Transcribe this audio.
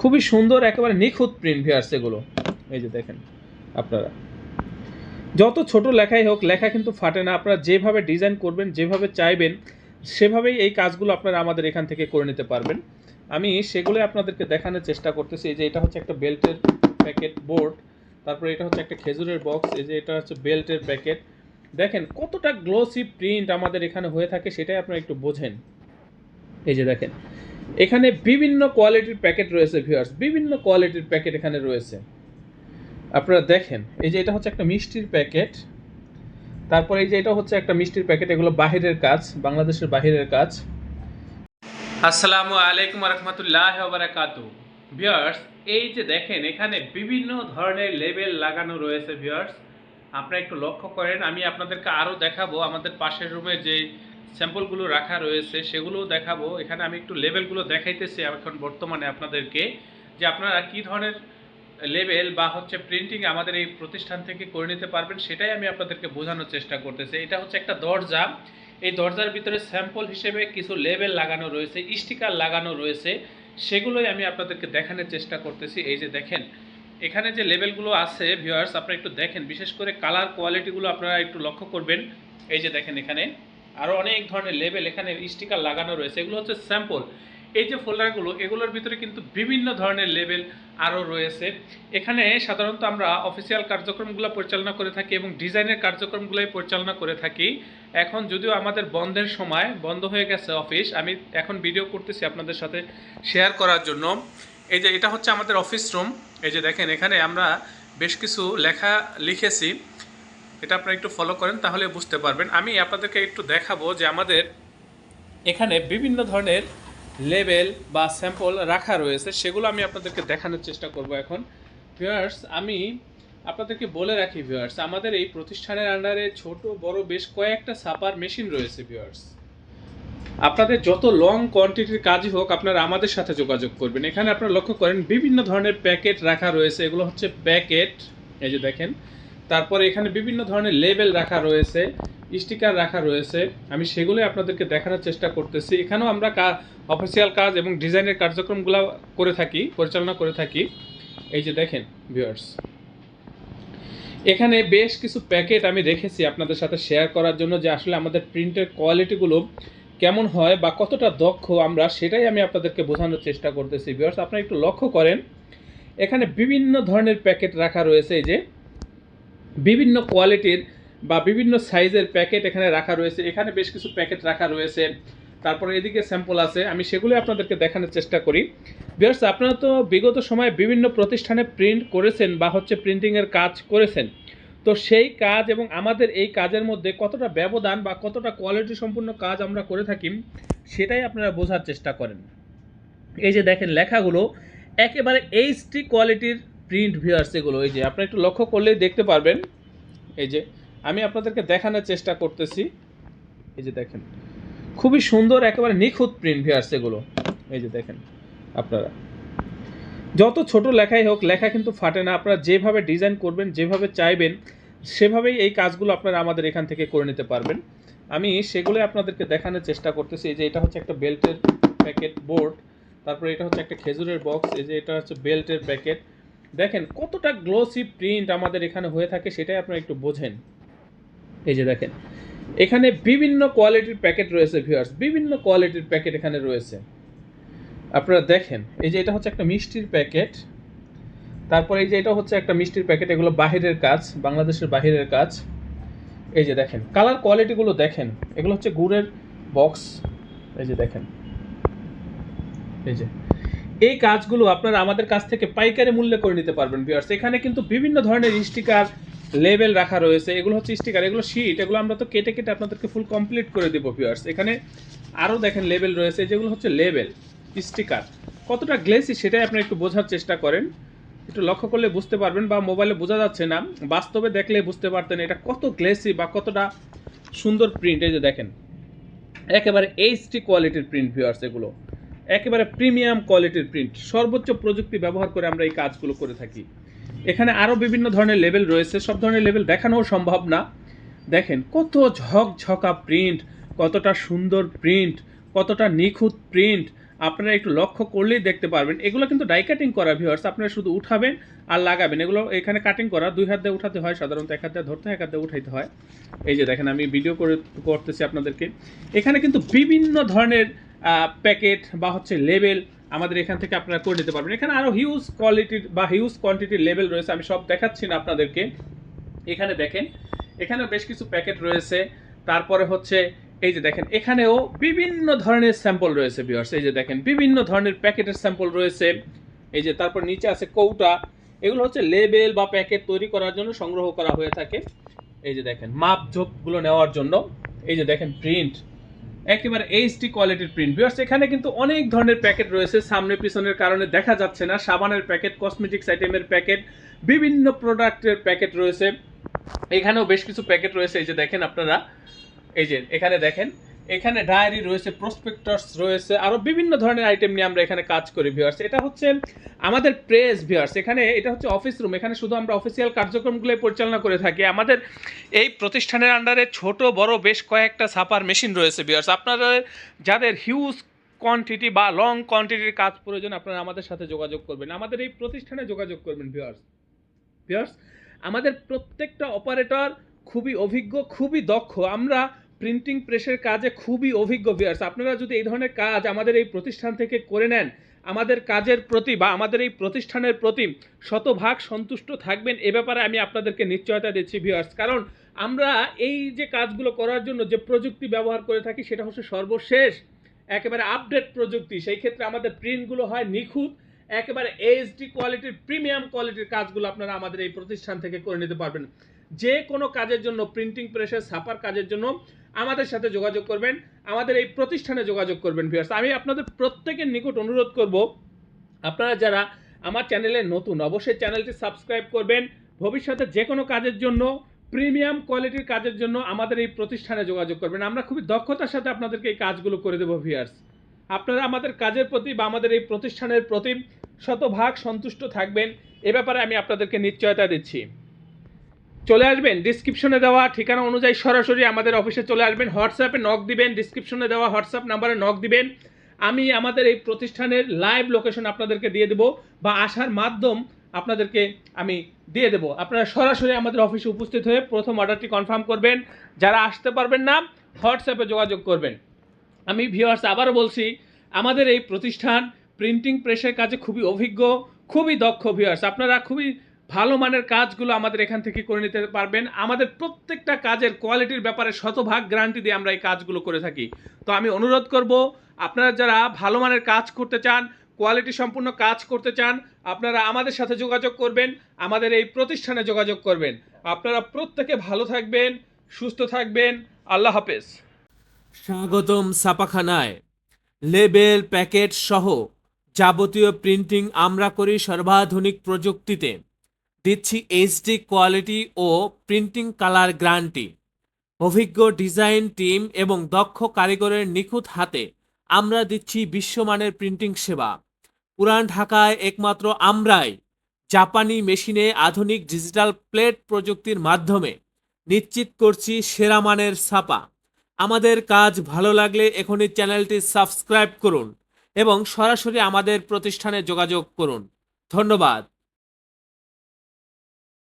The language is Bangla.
খুবই সুন্দর একেবারে নিখুঁত প্রিন্ট ভিউয়ার্স এগুলো। এই যে দেখেন আপনারা, যত ছোট লেখাই হোক লেখা কিন্তু ফাটে না। আপনারা যেভাবে ডিজাইন করবেন, যেভাবে চাইবেন সেভাবেই এই কাজগুলো আপনারা আমাদের এখান থেকে করে নিতে পারবেন। আমি সেগুলো আপনাদেরকে দেখানোর চেষ্টা করতেছি। এই যে এটা হচ্ছে একটা বেল্টের প্যাকেট বোর্ড, তারপরে এটা হচ্ছে একটা খেজুরের বক্স, এই যে এটা হচ্ছে বেল্টের প্যাকেট। দেখেন কতটা গ্লোসি প্রিন্ট আমাদের এখানে হয়ে থাকে, সেটাই আপনারা একটু বোঝেন। এই যে দেখেন এখানে বিভিন্ন কোয়ালিটির প্যাকেট রয়েছে ভিউয়ার্স, বিভিন্ন কোয়ালিটির প্যাকেট এখানে রয়েছে। আপনারা দেখেন এই যে এটা হচ্ছে একটা মিষ্টির প্যাকেট, তারপরে এই যে এটা হচ্ছে একটা মিষ্টির প্যাকেট। এগুলো বাহিরের কাজ, বাংলাদেশের বাহিরের কাজ। আসসালামু আলাইকুম রহমতুল্লাহ বারাকাতু। ভিউয়ার্স, এই যে দেখেন এখানে বিভিন্ন ধরনের লেবেল লাগানো রয়েছে ভিউয়ার্স, আপনারা একটু লক্ষ্য করেন। আমি আপনাদেরকে আরও দেখাবো, আমাদের পাশের রুমে যে স্যাম্পলগুলো রাখা রয়েছে সেগুলোও দেখাবো। এখানে আমি একটু লেবেলগুলো দেখাইতেছি এখন বর্তমানে আপনাদেরকে, যে আপনারা কী ধরনের লেবেল বা হচ্ছে প্রিন্টিং আমাদের এই প্রতিষ্ঠান থেকে করে নিতে পারবেন, সেটাই আমি আপনাদেরকে বোঝানোর চেষ্টা করতেছি। এটা হচ্ছে একটা দরজা, এই দরজার ভিতরে স্যাম্পল হিসেবে কিছু লেবেল লাগানো রয়েছে, স্টিকার লাগানো রয়েছে, সেগুলোই আমি আপনাদেরকে দেখানোর চেষ্টা করতেছি। এই যে দেখেন এখানে যে লেবেলগুলো আছে ভিউয়ার্স, আপনারা একটু দেখেন, বিশেষ করে কালার কোয়ালিটিগুলো আপনারা একটু লক্ষ্য করবেন। এই যে দেখেন এখানে আরও অনেক ধরনের লেবেল, এখানে স্টিকার লাগানো রয়েছে, এগুলো হচ্ছে স্যাম্পল। এই যে ফোল্ডারগুলো, এগুলোর ভিতরে কিন্তু বিভিন্ন ধরনের লেবেল আরও রয়েছে। এখানে সাধারণত আমরা অফিসিয়াল কার্যক্রমগুলো পরিচালনা করে থাকি এবং ডিজাইনের কার্যক্রমগুলোই পরিচালনা করে থাকি। এখন যদিও আমাদের বন্ধের সময়, বন্ধ হয়ে গেছে অফিস, আমি এখন ভিডিও করতেছি আপনাদের সাথে শেয়ার করার জন্য। এই যে এটা হচ্ছে আমাদের অফিস রুম। এই যে দেখেন এখানে আমরা বেশ কিছু লেখা লিখেছি, এটা আপনারা একটু ফলো করেন তাহলে বুঝতে পারবেন। আমি আপনাদেরকে একটু দেখাবো যে আমাদের এখানে বিভিন্ন ধরনের লেবেল বা স্যাম্পল রাখা রয়েছে, সেগুলো আমি আপনাদেরকে দেখানোর চেষ্টা করব এখন। ভিউয়ার্স, আমি আপনাদেরকে বলে রাখি ভিউয়ার্স, আমাদের এই প্রতিষ্ঠানের আন্ডারে ছোট বড় বেশ কয়েকটা ছাপার মেশিন রয়েছে ভিউয়ার্স। আপনাদের যত লং কোয়ান্টিটির কাজই হোক আপনারা আমাদের সাথে যোগাযোগ করবেন। এখানে আপনারা লক্ষ্য করেন বিভিন্ন ধরনের প্যাকেট রাখা রয়েছে, এগুলো হচ্ছে প্যাকেট। এই যে দেখেন, তারপরে এখানে বিভিন্ন ধরনের লেবেল রাখা রয়েছে, স্টিকার রাখা রয়েছে, আমি সেগুলোই আপনাদেরকে দেখানোর চেষ্টা করতেছি। এখানেও আমরা অফিসিয়াল কাজ এবং ডিজাইনের কার্যক্রমগুলো করে থাকি, পরিচালনা করে থাকি। এই যে দেখেন ভিউয়ার্স, এখানে বেশ কিছু প্যাকেট আমি রেখেছি আপনাদের সাথে শেয়ার করার জন্য, যে আসলে আমাদের প্রিন্টের কোয়ালিটিগুলো কেমন হয় বা কতটা দক্ষ আমরা, সেটাই আমি আপনাদেরকে বোঝানোর চেষ্টা করতেছি ভিউয়ার্স। আপনারা একটু লক্ষ্য করেন এখানে বিভিন্ন ধরনের প্যাকেট রাখা রয়েছে, এই যে বিভিন্ন কোয়ালিটির বা বিভিন্ন সাইজের প্যাকেট এখানে রাখা রয়েছে। এখানে বেশ কিছু প্যাকেট রাখা রয়েছে, তারপরে এদিকে স্যাম্পল আছে, আমি সেগুলো আপনাদেরকে দেখানোর চেষ্টা করি। ভিউয়ার্স, আপনারা তো বিগত সময়ে বিভিন্ন প্রতিষ্ঠানে প্রিন্ট করেছেন বা হচ্ছে প্রিন্টিংয়ের কাজ করেছেন, তো সেই কাজ এবং আমাদের এই কাজের মধ্যে কতটা ব্যবধান বা কতটা কোয়ালিটি সম্পূর্ণ কাজ আমরা করে থাকি, সেটাই আপনারা বোঝার চেষ্টা করেন। এই যে দেখেন লেখাগুলো একেবারে এইচডি কোয়ালিটির প্রিন্ট ভিউয়ার্স এগুলো। এই যে আপনারা একটু লক্ষ্য করলেই দেখতে পারবেন। এই যে আমি আপনাদেরকে দেখানোর চেষ্টা করতেছি। এই যে দেখেন খুবই সুন্দর একেবারে নিখুঁত প্রিন্ট ভিউয়ার্স এগুলো। এই যে দেখেন আপনারা, যত ছোট লেখাই হোক লেখা কিন্তু ফাটে না। আপনারা যেভাবে ডিজাইন করবেন, যেভাবে চাইবেন সেভাবেই এই কাজগুলো আপনারা আমাদের এখান থেকে করে নিতে পারবেন। আমি সেগুলোই আপনাদেরকে দেখানোর চেষ্টা করতেছি। এই যে এটা হচ্ছে একটা বেল্টের প্যাকেট বোর্ড, তারপরে এটা হচ্ছে একটা খেজুরের বক্স, এই যে এটা হচ্ছে বেল্টের প্যাকেট। দেখেন কতটা গ্লোসি প্রিন্ট আমাদের এখানে হয়ে থাকে, সেটাই আপনারা একটু বোঝেন। এই যে দেখেন এখানে বিভিন্ন কোয়ালিটির প্যাকেট রয়েছে ভিউয়ার্স, বিভিন্ন কোয়ালিটির প্যাকেট এখানে রয়েছে। আপনারা দেখেন এই যে এটা হচ্ছে একটা মিষ্টির প্যাকেট, তারপরে এই যে এটা হচ্ছে একটা মিষ্টির প্যাকেট। এগুলো বাহিরের কাজ, বাংলাদেশের বাহিরের কাজ। এই যে দেখেন কালার কোয়ালিটিগুলো দেখেন, এগুলো হচ্ছে গুড়ের বক্স। এই যে দেখেন, এই যে এই কাজগুলো আপনারা আমাদের কাছ থেকে পাইকারি মূল্যে করে নিতে পারবেন ভিউয়ার্স। এখানে কিন্তু বিভিন্ন ধরনের স্টিকার লেবেল রাখা রয়েছে, এগুলো হচ্ছে স্টিকার, এগুলো শীট, এগুলো আমরা তো কেটে কেটে আপনাদেরকে ফুল কমপ্লিট করে দেবো ভিউয়ার্স। এখানে আরও দেখেন লেবেল রয়েছে, যেগুলো হচ্ছে লেবেল স্টিকার। কতটা গ্লেসি সেটাই আপনি একটু বোঝার চেষ্টা করেন, একটু লক্ষ্য করলে বুঝতে পারবেন, বা মোবাইলে বোঝা যাচ্ছে না, বাস্তবে দেখলে বুঝতে পারতেন এটা কত গ্লেসি বা কতটা সুন্দর প্রিন্ট। এই যে দেখেন একেবারে এইচডি কোয়ালিটির প্রিন্ট ভিউয়ার্স এগুলো, একেবারে প্রিমিয়াম কোয়ালিটির প্রিন্ট, সর্বোচ্চ প্রযুক্তি ব্যবহার করে আমরা এই কাজগুলো করে থাকি। এখানে আরও বিভিন্ন ধরনের লেবেল রয়েছে, সব ধরনের লেবেল দেখানোও সম্ভব না। দেখেন কত ঝকঝকা প্রিন্ট, কতটা সুন্দর প্রিন্ট, কতটা নিখুঁত প্রিন্ট। আপনারা একটু লক্ষ্য করলেই দেখতে পারবেন। এগুলো কিন্তু ডাই কাটিং করা ভিউয়ার্স, আপনারা শুধু উঠাবেন আর লাগাবেন। এগুলো এখানে কাটিং করা 2 হাত দিয়ে উঠাতে হয়, সাধারণত 1 হাত দিয়ে ধরতে হয়, 1 হাত দিয়ে উঠাইতে হয়। এই যে দেখেন আমি ভিডিও করতেছি আপনাদেরকে। এখানে কিন্তু বিভিন্ন ধরনের প্যাকেট বা হচ্ছে লেবেল আমাদের এখান থেকে আপনারা করে নিতে পারবেন। এখানে আরও হিউজ কোয়ালিটির বা হিউজ কোয়ান্টিটির লেবেল রয়েছে, আমি সব দেখাচ্ছি না আপনাদেরকে। এখানে দেখেন, এখানেও বেশ কিছু প্যাকেট রয়েছে। তারপরে হচ্ছে এই যে দেখেন, এখানেও বিভিন্ন ধরনের স্যাম্পল রয়েছে ভিউয়ার্স। এই যে দেখেন বিভিন্ন ধরনের প্যাকেটের স্যাম্পল রয়েছে। এই যে তারপর নিচে আছে কৌটা। এগুলো হচ্ছে লেবেল বা প্যাকেট তৈরি করার জন্য সংগ্রহ করা হয়ে থাকে। এই যে দেখেন মাপঝোপগুলো নেওয়ার জন্য। এই যে দেখেন প্রিন্ট, একেবারে এইচডি কোয়ালিটির প্রিন্ট ভিউয়ার্স। এখানে কিন্তু অনেক ধরনের প্যাকেট রয়েছে, সামনে পিছনের কারণে দেখা যাচ্ছে না। সাবানের প্যাকেট, কসমেটিক্স আইটেমের প্যাকেট, বিভিন্ন প্রোডাক্টের প্যাকেট রয়েছে। এখানেও বেশ কিছু প্যাকেট রয়েছে। এই যে দেখেন আপনারা, এই যে এখানে দেখেন, এখানে ডায়েরি রয়েছে, প্রসপেক্টাস রয়েছে, আরো বিভিন্ন ধরনের আইটেম নিয়ে আমরা এখানে কাজ করি ভিউয়ার্স। এটা হচ্ছে আমাদের প্রেস ভিউয়ার্স। এখানে এটা হচ্ছে অফিস রুম, এখানে শুধু আমরা অফিসিয়াল কার্যক্রমগুলো পরিচালনা করে থাকি। আমাদের এই প্রতিষ্ঠানের আন্ডারে ছোট বড় বেশ কয়েকটা ছাপার মেশিন রয়েছে ভিউয়ার্স। আপনারা যাদের হিউজ কোয়ান্টিটি বা লং কোয়ান্টিটির কাজ প্রয়োজন, আপনারা আমাদের সাথে যোগাযোগ করবেন, আমাদের এই প্রতিষ্ঠানে যোগাযোগ করবেন ভিউয়ার্স। ভিউয়ার্স, আমাদের প্রত্যেকটা অপারেটর খুবই অভিজ্ঞ, খুবই দক্ষ। আমরা প্রিন্টিং প্রেসের কাজে খুবই অভিজ্ঞ ভিউয়ার্স। আপনারা যদি এই ধরনের কাজ আমাদের এই প্রতিষ্ঠান থেকে করে নেন, আমাদের কাজের প্রতি বা আমাদের এই প্রতিষ্ঠানের প্রতি শতভাগ সন্তুষ্ট থাকবেন, এ ব্যাপারে আমি আপনাদেরকে নিশ্চয়তা দিচ্ছি ভিউয়ার্স। কারণ আমরা এই যে কাজগুলো করার জন্য যে প্রযুক্তি ব্যবহার করে থাকি, সেটা হচ্ছে সর্বশেষ একেবারে আপডেট প্রযুক্তি। সেই ক্ষেত্রে আমাদের প্রিন্টগুলো হয় নিখুঁত, একেবারে এইচডি কোয়ালিটির, প্রিমিয়াম কোয়ালিটির কাজগুলো আপনারা আমাদের এই প্রতিষ্ঠান থেকে করে নিতে পারবেন। যে কোনো কাজের জন্য, প্রিন্টিং প্রেসের ছাপার কাজের জন্য আমাদের সাথে যোগাযোগ করবেন, আমাদের এই প্রতিষ্ঠানে যোগাযোগ করবেন ভিউয়ার্স। আমি আপনাদের প্রত্যেকের নিকট অনুরোধ করব, আপনারা যারা আমার চ্যানেলে নতুন, অবশ্যই চ্যানেলটি সাবস্ক্রাইব করবেন। ভবিষ্যতে যে কোনো কাজের জন্য, প্রিমিয়াম কোয়ালিটির কাজের জন্য আমাদের এই প্রতিষ্ঠানে যোগাযোগ করবেন। আমরা খুবই দক্ষতার সাথে আপনাদেরকে এই কাজগুলো করে দেবো ভিউয়ার্স। আপনারা আমাদের কাজের প্রতি বা আমাদের এই প্রতিষ্ঠানের প্রতি শতভাগ সন্তুষ্ট থাকবেন, এ ব্যাপারে আমি আপনাদেরকে নিশ্চয়তা দিচ্ছি। চলে আসবেন ডিসক্রিপশনে দেওয়া ঠিকানা অনুযায়ী, সরাসরি আমাদের অফিসে চলে আসবেন, হোয়াটসঅ্যাপে নক দিবেন, ডিসক্রিপশনে দেওয়া হোয়াটসঅ্যাপ নাম্বারে নক দিবেন। আমি আমাদের এই প্রতিষ্ঠানের লাইভ লোকেশন আপনাদেরকে দিয়ে দেবো, বা আসার মাধ্যম আপনাদেরকে আমি দিয়ে দেবো। আপনারা সরাসরি আমাদের অফিসে উপস্থিত হয়ে প্রথম অর্ডারটি কনফার্ম করবেন। যারা আসতে পারবেন না, হোয়াটসঅ্যাপে যোগাযোগ করবেন। আমি ভিউয়ার্স আবারও বলছি, আমাদের এই প্রতিষ্ঠান প্রিন্টিং প্রেসের কাজে খুবই অভিজ্ঞ, খুবই দক্ষ ভিউয়ার্স। আপনারা খুবই ভালো মানের কাজগুলো আমাদের এখান থেকে করে নিতে পারবেন। আমাদের প্রত্যেকটা কাজের কোয়ালিটির ব্যাপারে শতভাগ গ্যারান্টি দিয়ে আমরা এই কাজগুলো করে থাকি। তো আমি অনুরোধ করব, আপনারা যারা ভালো মানের কাজ করতে চান, কোয়ালিটি সম্পূর্ণ কাজ করতে চান, আপনারা আমাদের সাথে যোগাযোগ করবেন, আমাদের এই প্রতিষ্ঠানে যোগাযোগ করবেন। আপনারা প্রত্যেকে ভালো থাকবেন, সুস্থ থাকবেন। আল্লাহ হাফেজ। স্বাগতম ছাপাখানায়। লেবেল, প্যাকেট সহ যাবতীয় প্রিন্টিং আমরা করি সর্বাধুনিক প্রযুক্তিতে। দিচ্ছি এইচডি কোয়ালিটি ও প্রিন্টিং কালার গ্যারান্টি। অভিজ্ঞ ডিজাইন টিম এবং দক্ষ কারিগরের নিখুঁত হাতে আমরা দিচ্ছি বিশ্বমানের প্রিন্টিং সেবা। পুরান ঢাকায় একমাত্র আমরাই জাপানি মেশিনে আধুনিক ডিজিটাল প্লেট প্রযুক্তির মাধ্যমে নিশ্চিত করছি সেরা মানের ছাপা। আমাদের কাজ ভালো লাগলে এখনই চ্যানেলটি সাবস্ক্রাইব করুন এবং সরাসরি আমাদের প্রতিষ্ঠানে যোগাযোগ করুন। ধন্যবাদ।